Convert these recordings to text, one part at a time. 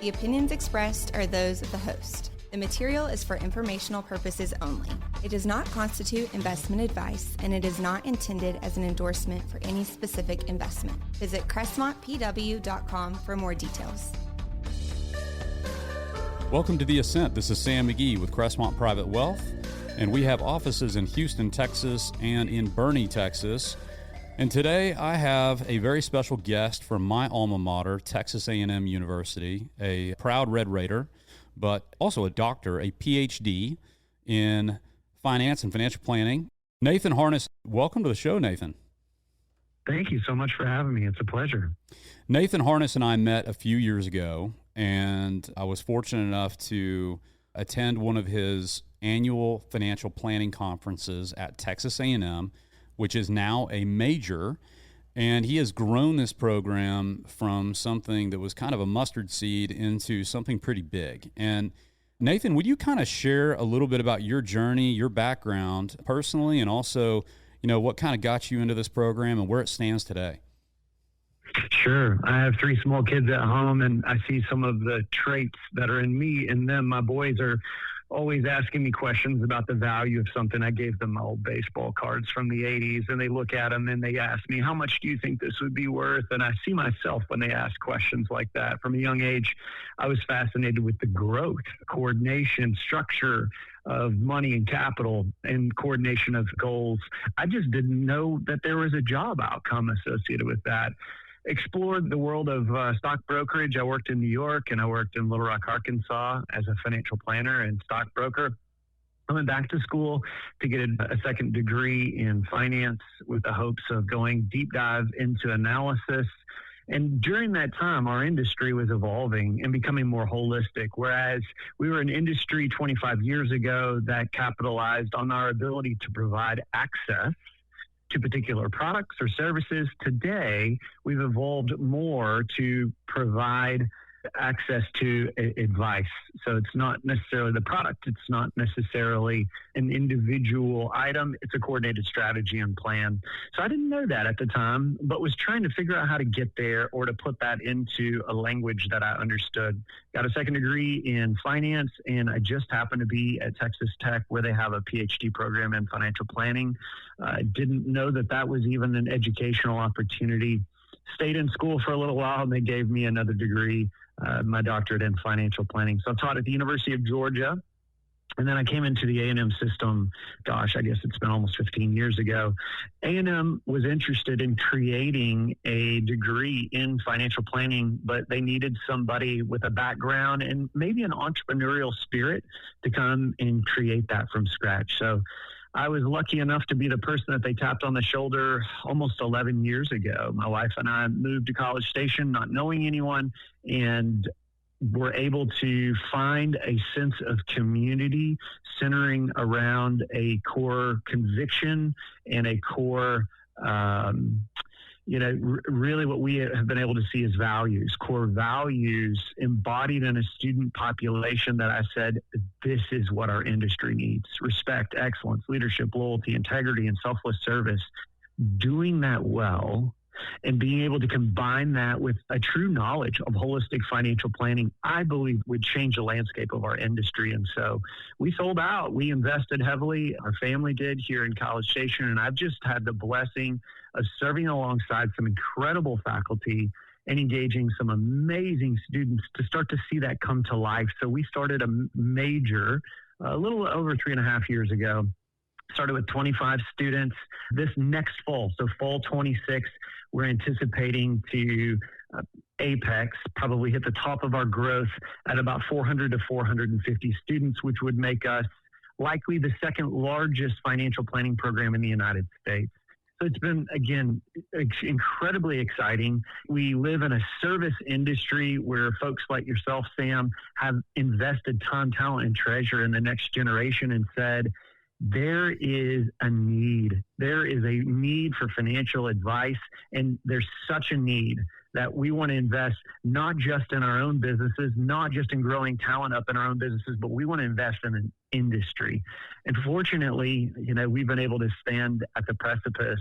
The opinions expressed are those of the host. The material is for informational purposes only. It does not constitute investment advice, and it is not intended as an endorsement for any specific investment. Visit crestmontpw.com for more details. Welcome to the Ascent. This is Sam McGee with Crestmont Private Wealth, and we have offices in Houston, Texas, and in Boerne, Texas. And today I have a very special guest from my alma mater, Texas A&M University, a proud Red Raider, but also a doctor, a PhD in finance and financial planning. Nathan Harness, welcome to the show, Nathan. Thank you so much for having me. It's a pleasure. Nathan Harness and I met a few years ago, and I was fortunate enough to attend one of his annual financial planning conferences at Texas A&M, which is now a major. And he has grown this program from something that was kind of a mustard seed into something pretty big. And Nathan, would you kind of share a little bit about your journey, your background personally, and also, you know, what kind of got you into this program and where it stands today? Sure. I have 3 small kids at home, and I see some of the traits that are in me and them. My boys are always asking me questions about the value of something. I gave them my old baseball cards from the 80s, and they look at them and they ask me, how much do you think this would be worth? And I see myself when they ask questions like that. From a young age, I was fascinated with the growth, coordination, structure of money and capital, and coordination of goals. I just didn't know that there was a job outcome associated with that. Explored the world of stock brokerage. I worked in New York and I worked in Little Rock, Arkansas as a financial planner and stockbroker. I went back to school to get a second degree in finance with the hopes of going deep dive into analysis. And during that time, our industry was evolving and becoming more holistic, whereas we were an industry 25 years ago that capitalized on our ability to provide access to particular products or services. Today, we've evolved more to provide access to advice. So it's not necessarily the product. It's not necessarily an individual item. It's a coordinated strategy and plan. So I didn't know that at the time, but was trying to figure out how to get there or to put that into a language that I understood. Got a second degree in finance, and I just happened to be at Texas Tech where they have a PhD program in financial planning. I didn't know that that was even an educational opportunity. Stayed in school for a little while, and they gave me another degree, my doctorate in financial planning. So I taught at the University of Georgia, and then I came into the A&M system. Gosh, I guess it's been almost 15 years ago. A&M was interested in creating a degree in financial planning, but they needed somebody with a background and maybe an entrepreneurial spirit to come and create that from scratch. So I was lucky enough to be the person that they tapped on the shoulder almost 11 years ago. My wife and I moved to College Station, not knowing anyone, and were able to find a sense of community centering around a core conviction and a core, really what we have been able to see is values, core values embodied in a student population that I said, this is what our industry needs: respect, excellence, leadership, loyalty, integrity, and selfless service. Doing that well and being able to combine that with a true knowledge of holistic financial planning, I believe would change the landscape of our industry. And so we sold out. We invested heavily. Our family did here in College Station. And I've just had the blessing of serving alongside some incredible faculty and engaging some amazing students to start to see that come to life. So we started a major a little over 3.5 years ago. Started with 25 students. This next fall, so fall 26, we're anticipating to apex, probably hit the top of our growth at about 400 to 450 students, which would make us likely the second largest financial planning program in the United States. So it's been, again, incredibly exciting. We live in a service industry where folks like yourself, Sam, have invested time, talent, and treasure in the next generation and said, there is a need. There is a need for financial advice, and there's such a need that we want to invest not just in our own businesses, not just in growing talent up in our own businesses, but we want to invest in an industry. And fortunately, we've been able to stand at the precipice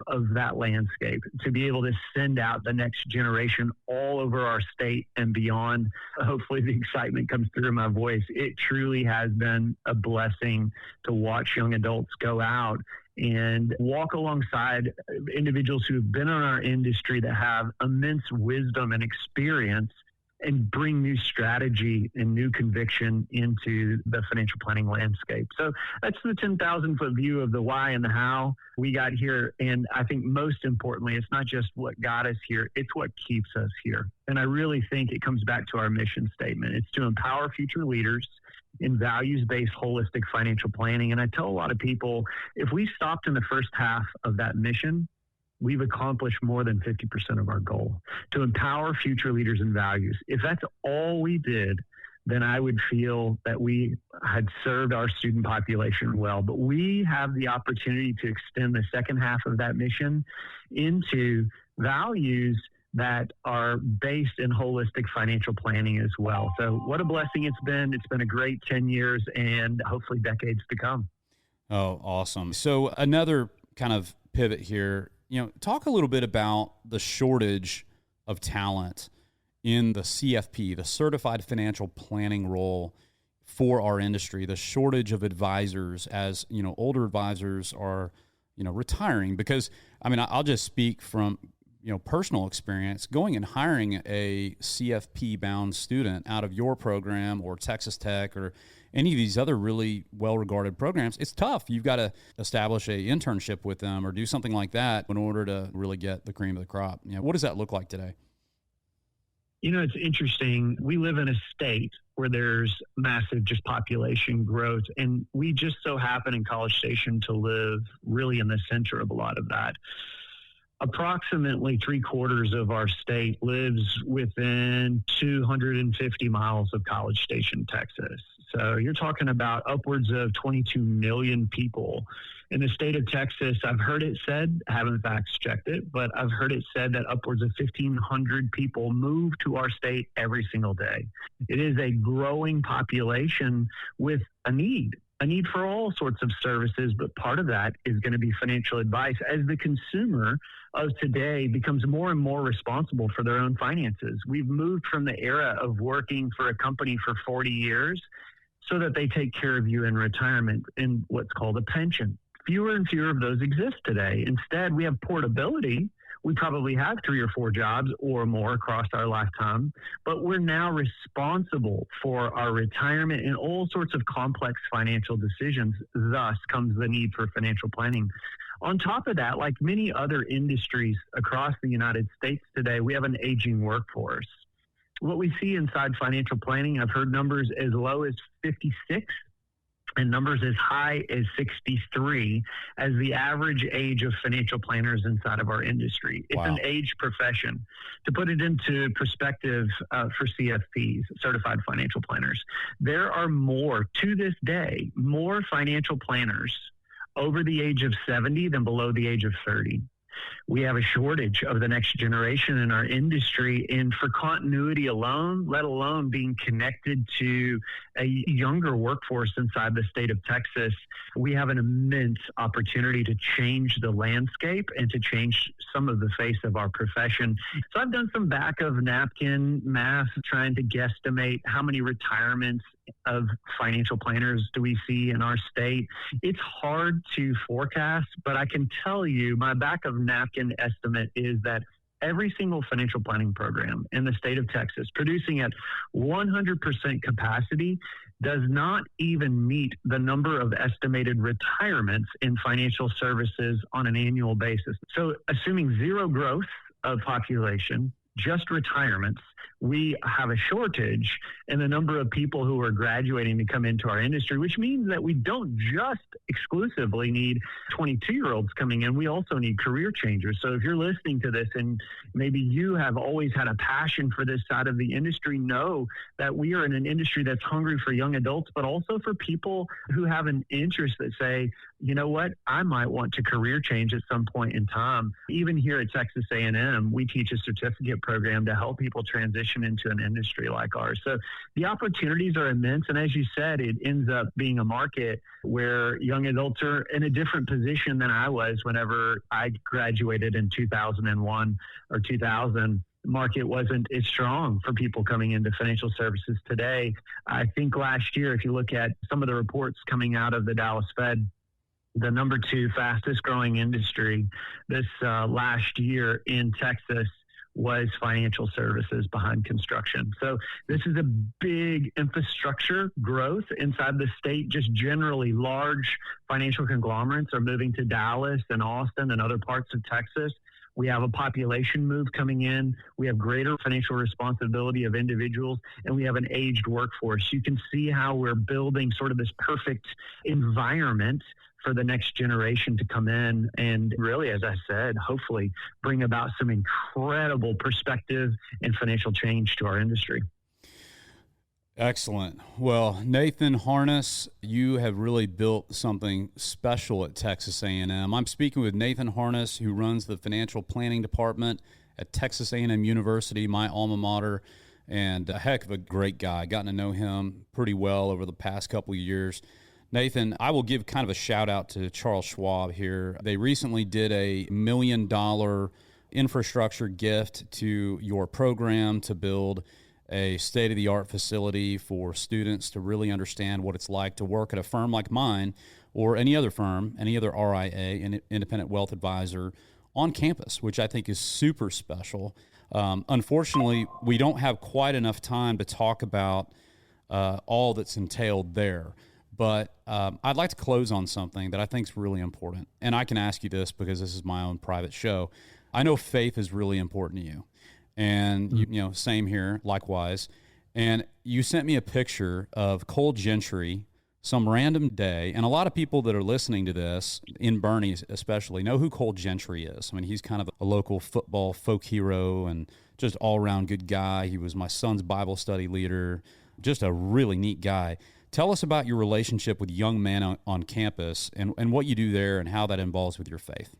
of that landscape, to be able to send out the next generation all over our state and beyond. Hopefully the excitement comes through in my voice. It truly has been a blessing to watch young adults go out and walk alongside individuals who have been in our industry that have immense wisdom and experience and bring new strategy and new conviction into the financial planning landscape. So that's the 10,000-foot view of the why and the how we got here. And I think most importantly, it's not just what got us here, it's what keeps us here. And I really think it comes back to our mission statement. It's to empower future leaders in values-based holistic financial planning. And I tell a lot of people, if we stopped in the first half of that mission, we've accomplished more than 50% of our goal, to empower future leaders in values. If that's all we did, then I would feel that we had served our student population well. But we have the opportunity to extend the second half of that mission into values that are based in holistic financial planning as well. So what a blessing it's been. It's been a great 10 years and hopefully decades to come. Oh, awesome. So another kind of pivot here, talk a little bit about the shortage of talent in the CFP, the Certified Financial Planning role for our industry, the shortage of advisors as, older advisors are, retiring. Because, I'll just speak from, personal experience, going and hiring a CFP-bound student out of your program or Texas Tech or any of these other really well-regarded programs, it's tough. You've got to establish an internship with them or do something like that in order to really get the cream of the crop. What does that look like today? It's interesting. We live in a state where there's massive just population growth, and we just so happen in College Station to live really in the center of a lot of that. Approximately 3/4 of our state lives within 250 miles of College Station, Texas. So you're talking about upwards of 22 million people in the state of Texas. I've heard it said, I haven't fact checked it, but I've heard it said that upwards of 1,500 people move to our state every single day. It is a growing population with a need for all sorts of services, but part of that is going to be financial advice as the consumer of today becomes more and more responsible for their own finances. We've moved from the era of working for a company for 40 years so that they take care of you in retirement in what's called a pension. Fewer and fewer of those exist today. Instead, we have portability. We probably have 3 or 4 jobs or more across our lifetime, but we're now responsible for our retirement and all sorts of complex financial decisions. Thus comes the need for financial planning. On top of that, like many other industries across the United States today, we have an aging workforce. What we see inside financial planning, I've heard numbers as low as 56 and numbers as high as 63 as the average age of financial planners inside of our industry. It's an age profession. To put it into perspective for CFPs, Certified Financial Planners, there are to this day, more financial planners over the age of 70 than below the age of 30. We have a shortage of the next generation in our industry, and for continuity alone, let alone being connected to a younger workforce inside the state of Texas, we have an immense opportunity to change the landscape and to change some of the face of our profession. So I've done some back of napkin math trying to guesstimate how many retirements of financial planners do we see in our state. It's hard to forecast, but I can tell you my back of napkin estimate is that every single financial planning program in the state of Texas producing at 100% capacity does not even meet the number of estimated retirements in financial services on an annual basis. So assuming zero growth of population, just retirements, we have a shortage in the number of people who are graduating to come into our industry, which means that we don't just exclusively need 22-year-olds coming in. We also need career changers. So if you're listening to this and maybe you have always had a passion for this side of the industry, know that we are in an industry that's hungry for young adults, but also for people who have an interest that say, you know what, I might want to career change at some point in time. Even here at Texas A&M, we teach a certificate graduate program to help people transition into an industry like ours. So the opportunities are immense. And as you said, it ends up being a market where young adults are in a different position than I was whenever I graduated in 2001 or 2000. Market wasn't as strong for people coming into financial services today. I think last year, if you look at some of the reports coming out of the Dallas Fed, the number 2 fastest growing industry this last year in Texas was financial services behind construction. So this is a big infrastructure growth inside the state. Just generally, large financial conglomerates are moving to Dallas and Austin and other parts of Texas. We have a population move coming in. We have greater financial responsibility of individuals, and we have an aged workforce. You can see how we're building sort of this perfect environment for the next generation to come in and really, as I said, hopefully bring about some incredible perspective and financial change to our industry. Excellent. Well, Nathan Harness, you have really built something special at Texas A&M. I'm speaking with Nathan Harness, who runs the financial planning department at Texas A&M University, my alma mater, and a heck of a great guy. Gotten to know him pretty well over the past couple of years. Nathan, I will give kind of a shout out to Charles Schwab here. They recently did a $1 million infrastructure gift to your program to build a state-of-the-art facility for students to really understand what it's like to work at a firm like mine or any other firm, any other RIA, an independent wealth advisor on campus, which I think is super special. Unfortunately, we don't have quite enough time to talk about all that's entailed there. But I'd like to close on something that I think is really important. And I can ask you this because this is my own private show. I know faith is really important to you. And, you know, same here, likewise. And you sent me a picture of Cole Gentry some random day. And a lot of people that are listening to this, in Bernie especially, know who Cole Gentry is. I mean, he's kind of a local football folk hero and just all-around good guy. He was my son's Bible study leader, just a really neat guy. Tell us about your relationship with young men on campus and what you do there and how that involves with your faith.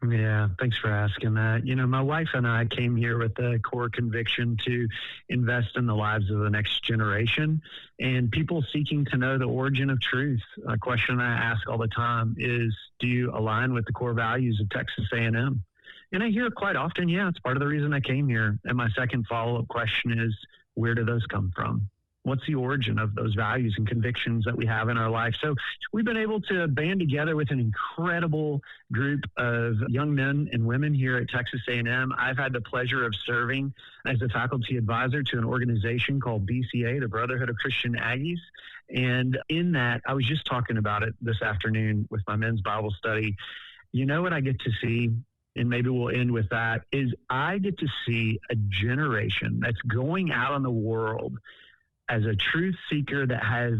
Yeah, thanks for asking that. You know, my wife and I came here with a core conviction to invest in the lives of the next generation and people seeking to know the origin of truth. A question I ask all the time is, do you align with the core values of Texas A&M? And I hear it quite often, yeah, it's part of the reason I came here. And my second follow-up question is, where do those come from? What's the origin of those values and convictions that we have in our life? So we've been able to band together with an incredible group of young men and women here at Texas A&M. I've had the pleasure of serving as a faculty advisor to an organization called BCA, the Brotherhood of Christian Aggies. And in that, I was just talking about it this afternoon with my men's Bible study. You know what I get to see? And maybe we'll end with that, is I get to see a generation that's going out in the world as a truth seeker that has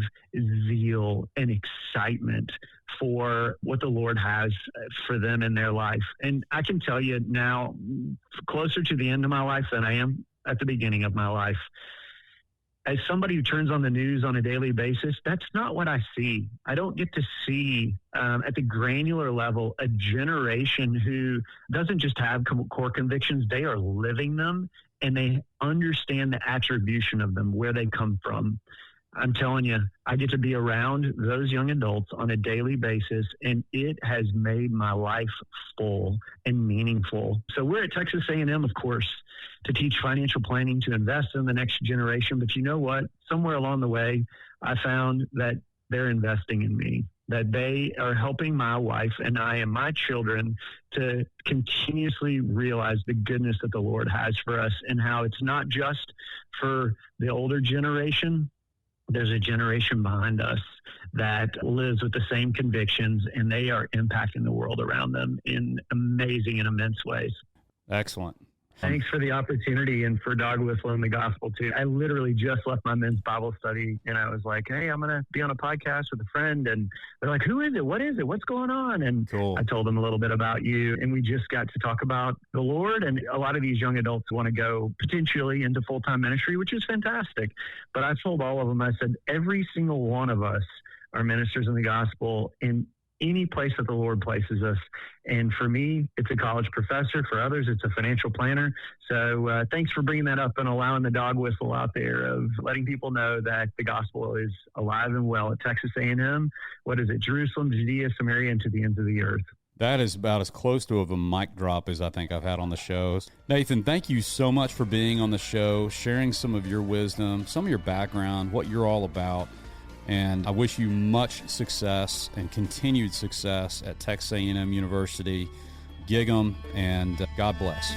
zeal and excitement for what the Lord has for them in their life. And I can tell you now, closer to the end of my life than I am at the beginning of my life, as somebody who turns on the news on a daily basis, that's not what I see. I don't get to see at the granular level a generation who doesn't just have core convictions, they are living them and they understand the attribution of them, where they come from. I'm telling you, I get to be around those young adults on a daily basis, and it has made my life full and meaningful. So we're at Texas A&M, of course, to teach financial planning, to invest in the next generation. But you know what? Somewhere along the way, I found that they're investing in me, that they are helping my wife and I and my children to continuously realize the goodness that the Lord has for us and how it's not just for the older generation. There's a generation behind us that lives with the same convictions, and they are impacting the world around them in amazing and immense ways. Excellent. Thanks for the opportunity and for dog whistling the gospel too. I literally just left my men's Bible study and I was like, hey, I'm going to be on a podcast with a friend. And they're like, who is it? What is it? What's going on? And cool. I told them a little bit about you, and we just got to talk about the Lord. And a lot of these young adults want to go potentially into full-time ministry, which is fantastic. But I told all of them, I said, every single one of us are ministers in the gospel, and any place that the Lord places us. And for me, it's a college professor. For others, it's a financial planner. So thanks for bringing that up and allowing the dog whistle out there of letting people know that the gospel is alive and well at Texas A&M. What is it? Jerusalem, Judea, Samaria, and to the ends of the earth. That is about as close to a mic drop as I think I've had on the shows. Nathan, thank you so much for being on the show, sharing some of your wisdom, some of your background, what you're all about. And I wish you much success and continued success at Texas A&M University. Gig 'em, and God bless.